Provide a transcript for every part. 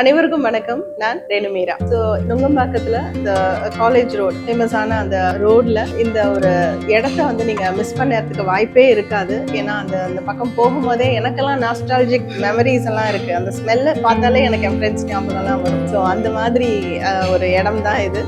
அனைவருக்கும் வணக்கம். நான் ரேணுமீரா. ஸோ நுங்கம்பாக்கத்தில் இந்த காலேஜ் ரோட் ஃபேமஸான அந்த ரோட்ல இந்த ஒரு இடத்த வந்து நீங்கள் மிஸ் பண்ணறதுக்கு வாய்ப்பே இருக்காது. ஏன்னா அந்த பக்கம் போகும்போதே எனக்கெல்லாம் நாஸ்டாலஜிக் மெமரிஸ் எல்லாம் இருக்கு. அந்த ஸ்மெல்லை பார்த்தாலே எனக்கு என் ஃப்ரெண்ட்ஸ் ஞாபகம்லாம் வரும். ஸோ அந்த மாதிரி ஒரு இடம் தான் இது.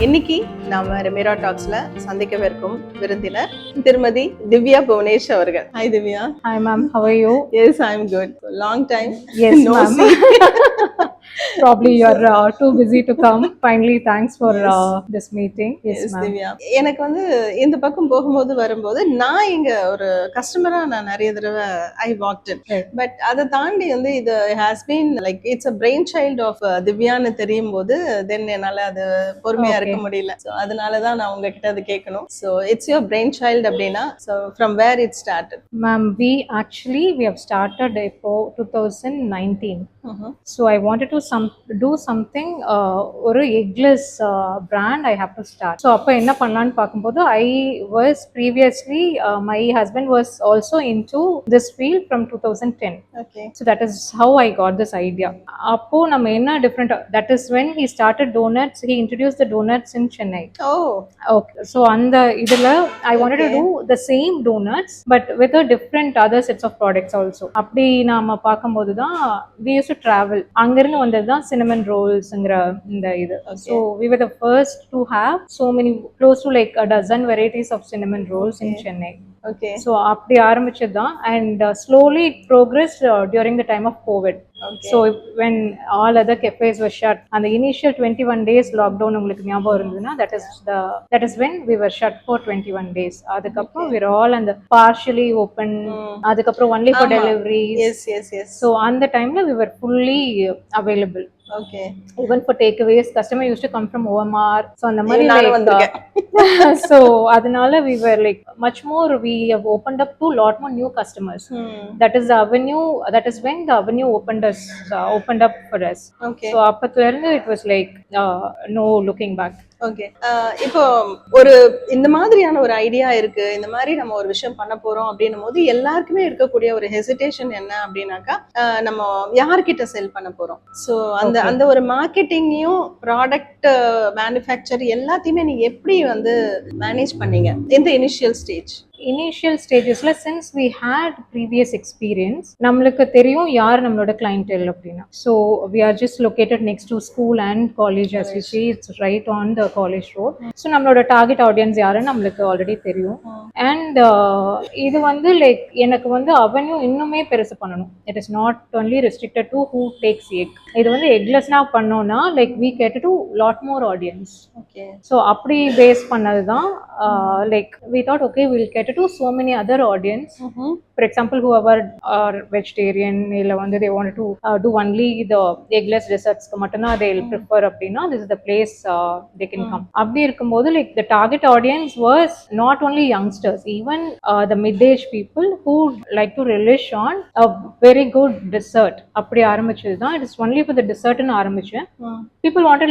இன்னைக்கு நாம ரெமிரா டாக்ஸ்ல சந்திக்கவிருக்கும் விருந்தினர் திருமதி திவ்யா புவனேஷ் அவர்கள். Hi Divya. Hi ma'am, how are you? Yes, I'm good. Long time. Yes, no ma'am. Probably you're too busy to come. Finally, thanks for this meeting. Yes, Divya. எனக்கு வந்து இந்த பக்கம் போகும்போது வரும்போது நான் இங்க ஒரு கஸ்டமரா நான் நிறைய தடவை ஐ வாக்ட் இன். பட் அதை தாண்டி வந்து இது has been like it's a brain child of திவ்யான்னு தெரியும் போது தென் என்னால அது பொறுமையா இருக்க முடியல. ஸோ அதனாலதான் நான் உங்ககிட்ட அது கேட்கணும். So it's your brain child அப்படின்னா so from where it started? Ma'am, we have started இப்போ 2019. So I wanted to do something ஒரு eggless brand I have to start. So அப்போ என்ன பண்ணலான்னு பார்க்கும்போது I was previously my husband was also into this field from 2010. Okay. So that is how I got this idea. அப்போ நம்ம என்ன different, that is when he started donuts. He introduced the donuts in Chennai. Oh. Okay. So அந்த இதுல I wanted to do the same donuts but with a different other sets of products also. அப்படி நாம பார்க்கும்போது தான் we used to travel. அங்கிருந்து வந்தது தான் cinnamon rollsங்கிற இந்த இது. So we were the first to have so many, close to like a dozen varieties of cinnamon rolls in Chennai. Okay. So அப்படி ஆரம்பிச்சது தான் and slowly it progressed during the time of COVID. Okay. So when all other cafes were shut and the initial 21 days lockdown உங்களுக்கு ஞாபகம் இருந்ததுன்னா that is when we were shut for 21 days. அதுக்கப்புறம் we were all and partially open. அதுக்கப்புறம் only for deliveries. Yes. So அந்த டைம்ல we were fully available. Okay. Even for takeaways, customer used to come from OMR. So அந்த மாதிரி like so அதனால we were like much more, we have opened up to lot more new customers. That is the avenue, that is when the avenue opened up for us. Okay. So அப்பத்துல இருந்து it was like no looking back. Okay. இப்போ ஒரு இந்த மாதிரியான ஒரு idea இருக்கு, இந்த மாதிரி நம்ம ஒரு விஷயம் பண்ண போறோம் அப்படின்னும் போது எல்லாருக்குமே இருக்கக்கூடிய ஒரு ஹெசிடேஷன் என்ன அப்படின்னாக்கா நம்ம யார்கிட்ட செல் பண்ண போறோம். ஸோ அந்த ஒரு மார்க்கெட்டிங்கையும் ப்ராடக்ட் மேனுஃபேக்சர் எல்லாத்தையுமே நீங்க எப்படி வந்து மேனேஜ் பண்ணீங்க இந்த initial ஸ்டேஜஸ்ல since we had previous experience, நம்மளுக்கு தெரியும் யார் நம்மளோட clientele அப்படின்னா. So we are just located next to school and college, as you see it's right on the college road. So நம்மளோட target audience யாருன்னு நம்மளுக்கு ஆல்ரெடி தெரியும். And இது வந்து லைக் எனக்கு வந்து அவென்யூ இன்னுமே பெருசு பண்ணணும். It is not only restricted to who takes egg. இது வந்து எக்லெஸ்னா பண்ணோம்னா like we cater to lot more audience. Okay. So அப்படி base பண்ணதுதான் like we thought okay we'll cater to so many other audience. For example, whoever are vegetarian இல்ல வந்து they wanted to do only the eggless desserts மட்டும்தான் they'll prefer அப்படின்னா this is the place they can come. அப்படி இருக்கும்போது like the target audience was not only youngsters, even the mid-age people who like to relish on a very good dessert. அப்படி ஆரம்பிச்சது தான். It is only for the dessert ன்னு ஆரம்பிச்சேன். People wanted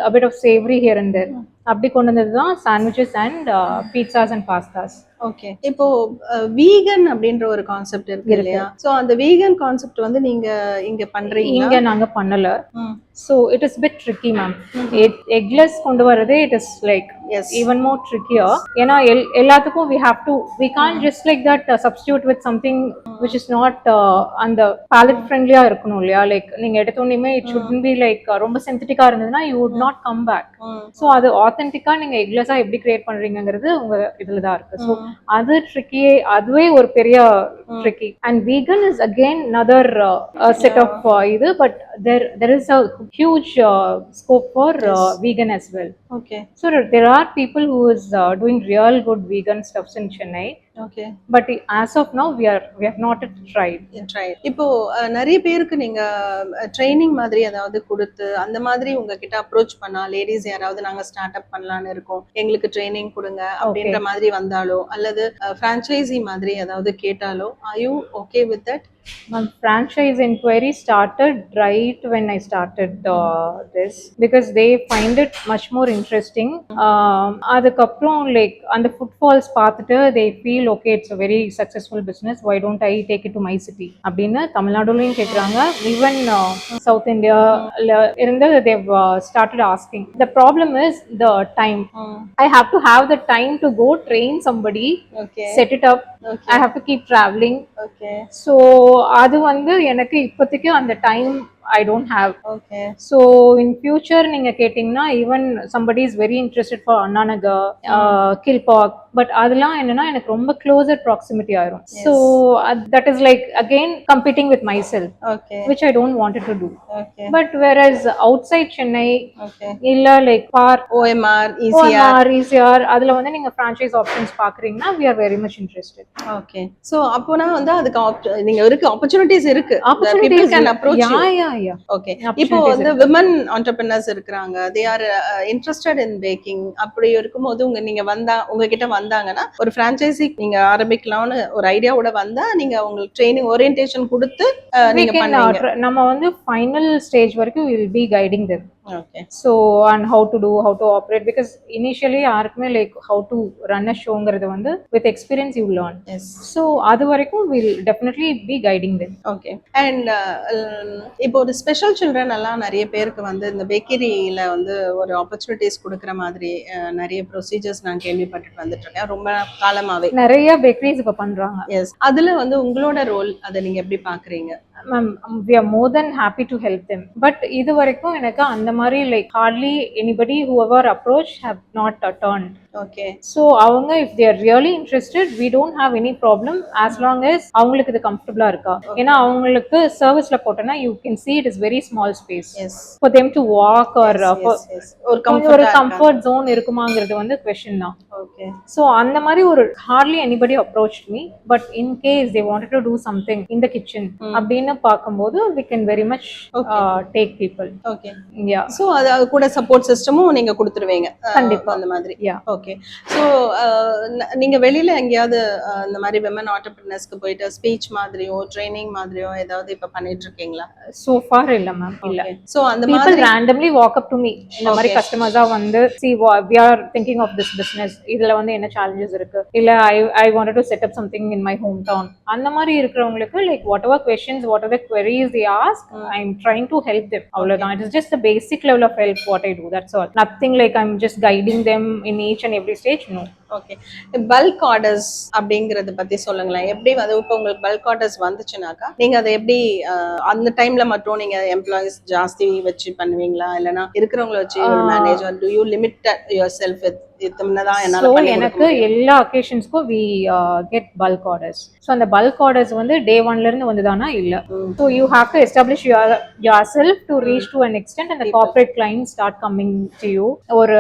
a bit of savory here and there. அப்படி கொண்டு வந்தது தான் sandwiches and pizzas and pastas. Okay. இப்போ வீகன் அப்படின்ற ஒரு கான்செப்ட் இருக்கு இல்லையா? சோ அந்த வீகன் கான்செப்ட் வந்து நீங்க இங்க பண்றீங்களா? இங்க நாங்க பண்ணல. ம். So it is bit tricky, ma'am. Eggless கொண்டு வரதே it is like Yes. even more trickier. ஏன்னா எல்லாத்துக்கும் we can't just like that substitute with something which is not அந்த palate friendly இருக்கணும் இல்லையா? Like நீங்க எடுத்தோன்னே it shouldn't be like ரொம்ப சிந்தட்டிக்கா இருந்ததுன்னா you would not come back. So அது ஆத்தென்டிக்கா நீங்க எக்லெஸ்ஸா எப்படி கிரியேட் பண்றீங்கிறது உங்க இதுல தான் இருக்கு. ஸோ அது ட்ரிக்கி, அதுவே ஒரு பெரிய tricky. And vegan is again another set of இது, but there is a huge scope for vegan as well. Okay. So there are people who is doing real good vegan stuffs in Chennai. Okay. But as of now we have not tried. இப்போ நிறைய பேருக்கு நீங்க training மாதிரி ஏதாவது கொடுத்து அந்த மாதிரி உங்ககிட்ட அப்ரோச் பண்ணா லேடிஸ் யாராவது நாங்க ஸ்டார்ட் அப் பண்ணலாம்னு இருக்கோம், எங்களுக்கு ட்ரைனிங் கொடுங்க அப்படின்ற மாதிரி வந்தாலோ அல்லது ஃப்ரான்ச்சைசி மாதிரி ஏதாவது கேட்டாலோ, are you okay with that? My franchise inquiry started right when I started this, because they find it much more interesting. அதுக்கப்புறம் லைக் அந்த ஃபுட்ஃபால்ஸ் பார்த்துட்டு they feel okay, it's a very successful business, why don't I take it to my city அப்படின்னு தமிழ்நாடுலையும் கேட்குறாங்க. Even south India இருந்து they've started asking. The problem is the time. I have to have the time to go train somebody, set it up. I have to keep traveling. So அது வந்து எனக்கு இப்போதைக்கு அந்த time I don't have. Okay. So in future நீங்க கேட்டிங்கன்னா even somebody is very interested for Annanagar, Kilpauk, but அதெல்லாம் என்னன்னா எனக்கு ரொம்ப closer proximity ஆயிரும். So that is like again competing with myself. Okay. Which I don't wanted to do. Okay. But whereas outside Chennai, இல்ல like far OMR, ECR அதுல வந்து நீங்க franchise options பாக்குறீங்கன்னா we are very much interested. Okay. So அப்போனா வந்து அதுக்கு நீங்க இருக்கு opportunities இருக்கு. Opportunities can approach you. Yeah. Okay. இப்போ வந்து women entrepreneurs இருக்காங்க, they are interested in baking. அப்படி இருக்கும்போது உங்ககிட்ட வந்தாங்கன்னா ஒரு ஃப்ரான்ச்சைசி நீங்க ஆரம்பிக்கலாம்னு ஒரு ஐடியாவோட வந்தா நீங்க உங்களுக்கு ட்ரைனிங் ஓரியன்டேஷன் கொடுத்து நீங்க பண்ணுவீங்க. நம்ம வந்து ஃபைனல் ஸ்டேஜ் வரைக்கும் we will be guiding them. Okay. So and how to operate, because initially யாருக்குமே like how to run a showங்கிறது வந்து with experience you learn. Yes. So அது வரைக்கும் we'll definitely be guiding them. Okay. And இப்போ ஒரு special children எல்லாம் நிறைய பேருக்கு வந்து இந்த பேக்கரியில வந்து ஒரு ஆப்பர்ச்சுனிட்டிஸ் கொடுக்குற மாதிரி நிறைய ப்ரொசீஜர்ஸ் நான் கேள்விப்பட்டு வந்துட்டு இருக்கேன் ரொம்ப காலமாவே. நிறைய பேக்கரிஸ் இப்ப பண்றாங்க. எஸ். அதுல வந்து உங்களோட ரோல் அதை நீங்க எப்படி பாக்குறீங்க? Ma'am, we are more than happy to help them. But இது வரைக்கும் எனக்கு அந்த மாதிரி like hardly anybody whoever approached have not turned. Okay. So அவங்க if they are really interested, we don't have any problem as long as அவங்களுக்கு இது கம்ஃபர்ட்டபிளா இருக்கா. ஏன்னா அவங்களுக்கு சர்வீஸ்ல போட்டனா you can see it is very small space. Yes. For them to walk or ஒரு comfort zone இருக்குமாங்கிறது வந்து question தான். Okay. So அந்த மாதிரி ஒரு hardly anybody approached me, but in case they wanted to do something in the kitchen அப்படின்னு பார்க்கும்போது we can very much take people. Okay. Yeah. So அது கூட சப்போர்ட் சிஸ்டமும் நீங்க கொடுத்துருவீங்க கண்டிப்பா அந்த மாதிரி. Yeah. Okay. So நீங்க வெளியில எங்கயாவது இந்த மாதிரி women entrepreneursக்கு போயிட்டு ஸ்பீச் மாதிரியோ ட்ரைனிங் மாதிரியோ ஏதாவது இப்ப பண்ணிட்டு இருக்கீங்களா? So far இல்ல மேம். இல்ல. So அந்த people மாதிரி randomly walk up to me. இந்த மாதிரி கஸ்டமர்ஸா வந்து see we are thinking of this business. இதுல வந்து என்ன challenges இருக்கு, இல்ல I wanted to set up something in my hometown. அந்த மாதிரி இருக்கிறவங்களுக்கு like whatever questions, whatever queries they ask, I'm trying to help them. அவ்வளவுதான். It is just the basic level of help what I do, that's all. Nothing like I'm just guiding them in each and every stage. No. Okay. Bulk orders அப்படிங்கறத பத்தி சொல்லுங்களேன். எப்படி வந்து இப்போ உங்களுக்கு bulk orders வந்துச்சுனாக்கா நீங்க அதை எப்படி அந்த டைம்ல மட்டும் நீங்க எம்ப்ளாயிஸ் ஜாஸ்தி வச்சு பண்ணுவீங்களா, இல்லனா இருக்கிறவங்கள வச்சு ஒரு manager do you limit yourself with இத்தனை என்னால பண்ணி எனக்கு எல்லா அக்கேஷன்ஸ்க்கும் we get bulk orders. So அந்த bulk orders வந்து day 1ல இருந்து வந்துதானா இல்ல. So you have to establish yourself to reach to an extent and the corporate clients start coming to you. ஒரு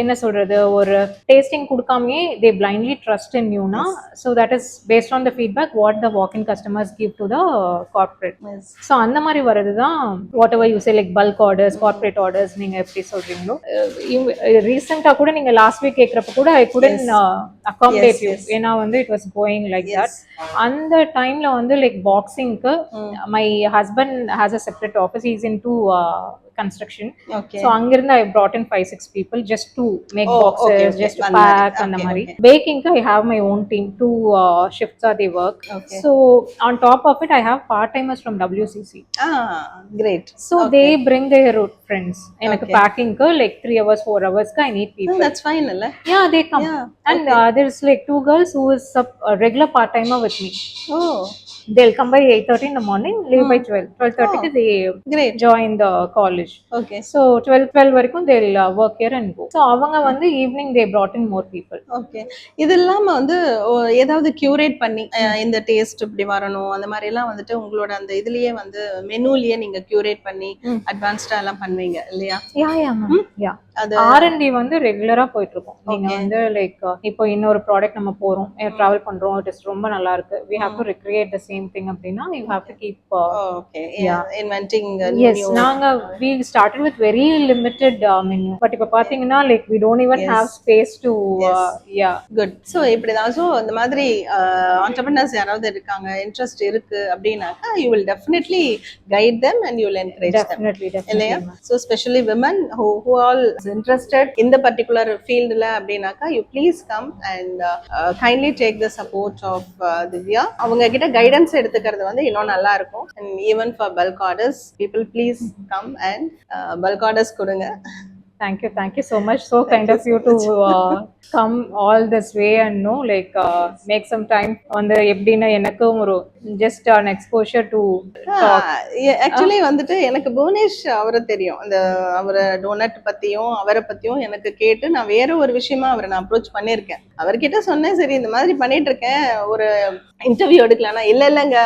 என்ன சொல்றது, ஒரு tasting கொடுக்காமயே they blindly trust in you na. So that is based on the feedback what the walk-in customers give to the corporate. So அந்த மாதிரி வரதுதான் whatever you say like bulk orders, corporate orders நீங்க எப்படி சொல்றீங்களோ. ரீசெண்டா கூட நீங்க last week கேக்குறப்ப கூட I couldn't accommodate you. ஏன்னா வந்து it was going like that. அந்த டைம்ல வந்து like boxingக்கு my husband has a separate office. He's into construction. Okay. So அங்கிருந்து I brought in 5-6 people just to make Oh, boxes, okay, okay. just to அந்த மாதிரி. pack அந்த Okay, மாதிரி. okay. Baking I have my own team. 2 shifts are they work. Okay. So on top of it I have part timers from WCC. Great. So Okay. they bring their friends. எனக்கு Okay. packing like 3 hours 4 hours I need people. That's fine, alla? Yeah, they come. Yeah. And Okay. there's like 2 girls who is a regular part timer with me. Oh, They'll come by 8:30 in the morning, leave by 12. 12:30 they great. join the college. Okay. So 12 வரைக்கும் they'll work here and go. So அவங்க வந்து evening they brought in more people. Okay. இது இல்லாம வந்து ஏதாவது curate பண்ணி இந்த taste இப்படி வரணும் அந்த மாதிரி எல்லாம் வந்துட்டு உங்களோட அந்த இதுலயே வந்து மெனுலயே நீங்க கியூரேட் பண்ணி அட்வான்ஸ்டா எல்லாம் பண்ணுவீங்க இல்லையா? யா அது R&D வந்து ரெகுலரா போயிட்டு இருக்கும். நீங்க வந்து லைக் இப்போ இன்னொரு ப்ராடக்ட் நம்ம போறோம், டிராவல் பண்றோம், டெஸ்ட் ரொம்ப நல்லா இருக்கு, we have to recreate the same thing அப்படினா you have to keep inventing yes new. நாங்க we started with very limited menu, but இப்ப பாத்தீங்கன்னா like we don't even have space to yeah good. So இப்படி தான். So இந்த மாதிரி entrepreneurs யாராவது இருக்காங்க, இன்ட்ரஸ்ட் இருக்கு அப்படினாக்கா you will definitely guide them and you will encourage definitely them இல்லையா? So especially women who all interested in the particular field la அப்படினாக்கா you please come and kindly take the support of Divya. அவங்க கிட்ட guidance எடுத்துக்கிறது வந்து இன்னும் நல்லா இருக்கும். And even for bulk orders, people please come and bulk orders கொடுங்க. Thank you so much. So kind of you to come all this way and know like make some time on the எப்படின்னா எனக்கும் ஒரு just an exposure to talk. Actually வந்துட்டு எனக்கு புவனேஷ் அவரை தெரியும். அந்த அவரை டோனட் பத்தியும் அவரை பத்தியும் எனக்கு கேட்டு நான் வேற ஒரு விஷயமா அவரை நான் அப்ரோச் பண்ணியிருக்கேன். அவர்கிட்ட சொன்னேன் சரி இந்த மாதிரி பண்ணிட்டு இருக்கேன், ஒரு இன்டர்வியூ எடுக்கலாம்னா இல்லைங்க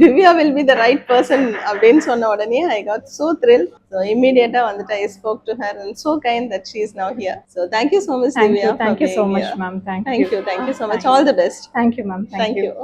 Divya will be the right person அப்படின்னு சொன்ன உடனே I got so thrilled. So immediately வந்துட்டு I spoke to her and so kind that she is now here. So thank you so much Divya. Thank you so much ma'am. Thank you so much. All the best. Thank you ma'am. Thank you.